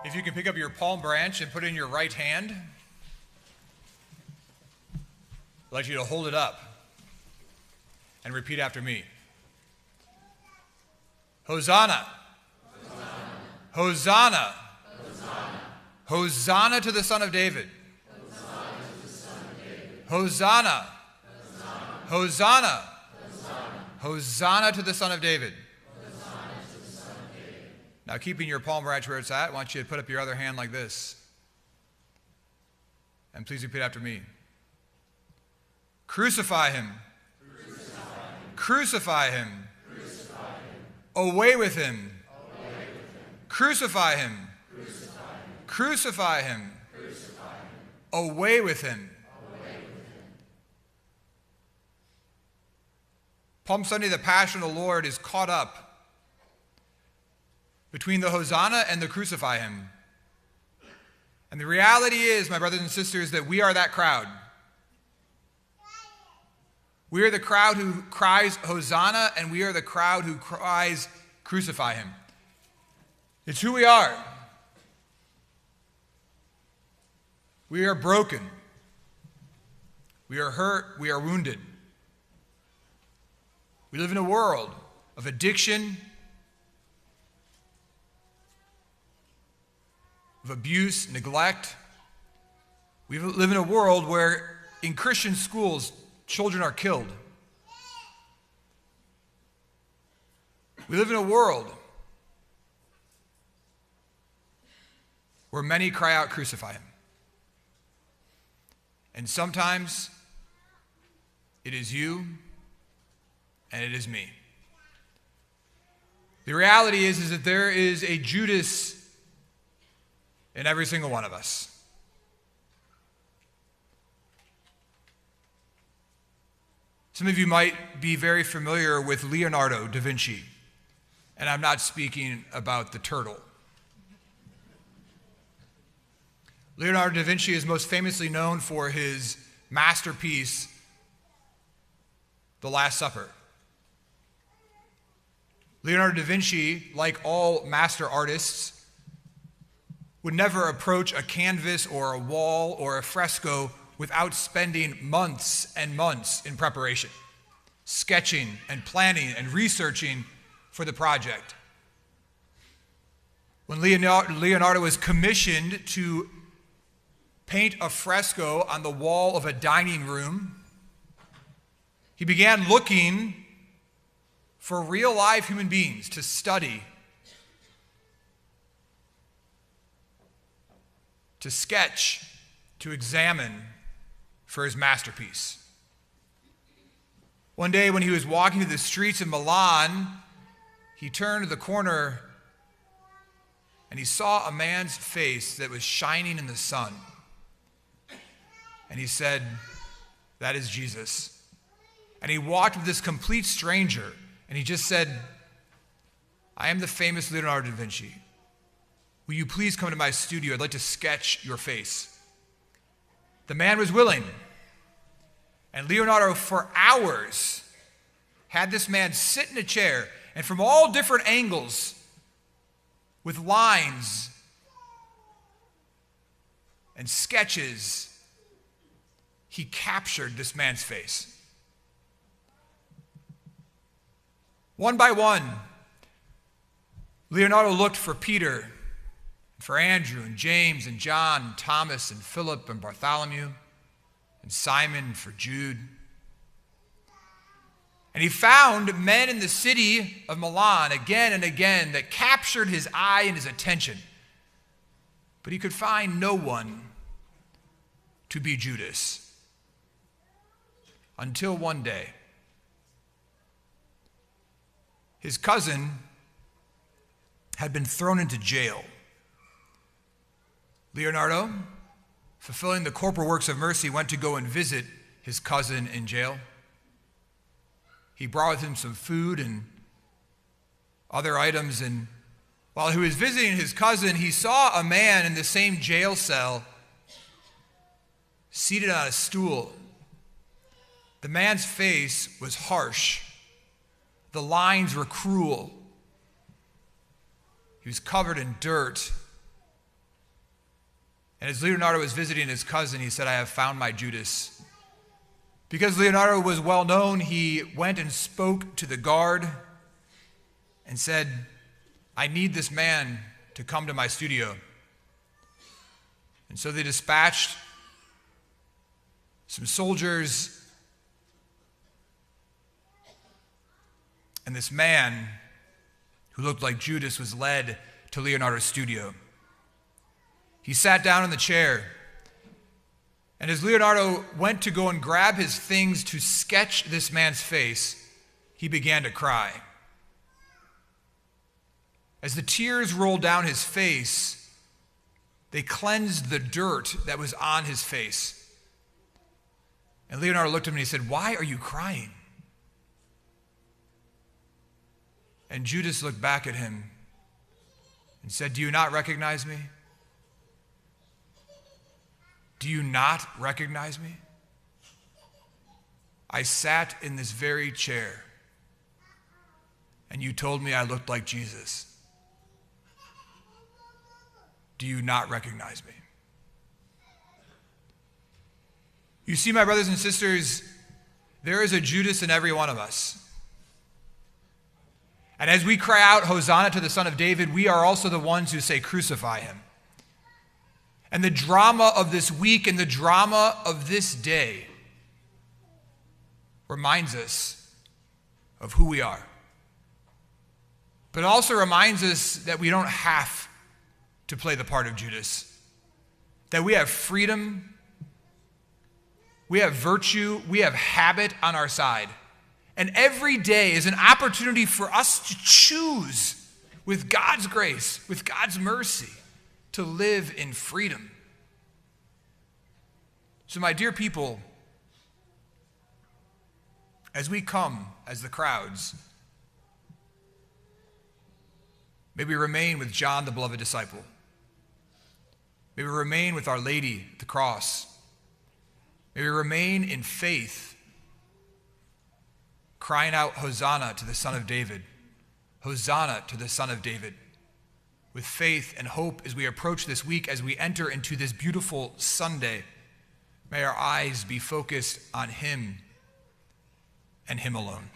If you can pick up your palm branch and put it in your right hand, I'd like you to hold it up and repeat after me. Hosanna. Hosanna. Hosanna. Hosanna. Hosanna to the Son of David. Hosanna to the Son of David. Hosanna. Hosanna. Hosanna. Hosanna. Hosanna to the Son of David. Now, keeping your palm branch where it's at, I want you to put up your other hand like this. And please repeat after me. Crucify him. Crucify him. Crucify him. Crucify him. Away with him. Away with him. Crucify him. Crucify him. Crucify him. Crucify him. Away with him. Away with him. Palm Sunday, the Passion of the Lord is caught up between the Hosanna and the crucify him. And the reality is, my brothers and sisters, that we are that crowd. We are the crowd who cries Hosanna, and we are the crowd who cries crucify him. It's who we are. We are broken. We are hurt. We are wounded. We live in a world of addiction, of abuse, neglect. We live in a world where in Christian schools, children are killed. We live in a world where many cry out, crucify him. And sometimes it is you and it is me. The reality is that there is a Judas in every single one of us. Some of you might be very familiar with Leonardo da Vinci, and I'm not speaking about the turtle. Leonardo da Vinci is most famously known for his masterpiece, The Last Supper. Leonardo da Vinci, like all master artists, would never approach a canvas or a wall or a fresco without spending months and months in preparation, sketching and planning and researching for the project. When Leonardo was commissioned to paint a fresco on the wall of a dining room, he began looking for real live human beings to study, to sketch, to examine for his masterpiece. One day when he was walking through the streets of Milan, he turned to the corner and he saw a man's face that was shining in the sun. And he said, "That is Jesus." And he walked with this complete stranger and he just said, "I am the famous Leonardo da Vinci. Will you please come to my studio? I'd like to sketch your face." The man was willing. And Leonardo, for hours, had this man sit in a chair, and from all different angles, with lines and sketches, he captured this man's face. One by one, Leonardo looked for Peter, for Andrew and James and John and Thomas and Philip and Bartholomew and Simon and for Jude. And he found men in the city of Milan again and again that captured his eye and his attention. But he could find no one to be Judas. Until one day, his cousin had been thrown into jail. Leonardo, fulfilling the corporal works of mercy, went to go and visit his cousin in jail. He brought with him some food and other items, and while he was visiting his cousin, he saw a man in the same jail cell seated on a stool. The man's face was harsh. The lines were cruel. He was covered in dirt And as Leonardo was visiting his cousin, he said, I have found my Judas. Because Leonardo was well known, he went and spoke to the guard and said, I need this man to come to my studio. And so they dispatched some soldiers, and this man who looked like Judas was led to Leonardo's studio. He sat down in the chair, and as Leonardo went to go and grab his things to sketch this man's face, he began to cry. As the tears rolled down his face, they cleansed the dirt that was on his face. And Leonardo looked at him and he said, why are you crying? And Judas looked back at him and said, do you not recognize me? Do you not recognize me? I sat in this very chair, and you told me I looked like Jesus. Do you not recognize me? You see, my brothers and sisters, there is a Judas in every one of us. And as we cry out, Hosanna to the Son of David, we are also the ones who say, crucify him. And the drama of this week and the drama of this day reminds us of who we are. But it also reminds us that we don't have to play the part of Judas. That we have freedom, we have virtue, we have habit on our side. And every day is an opportunity for us to choose with God's grace, with God's mercy, to live in freedom. So, my dear people, as we come as the crowds, may we remain with John, the beloved disciple. May we remain with Our Lady at the cross. May we remain in faith, crying out, Hosanna to the Son of David. Hosanna to the Son of David. With faith and hope as we approach this week, as we enter into this beautiful Sunday, may our eyes be focused on Him and Him alone.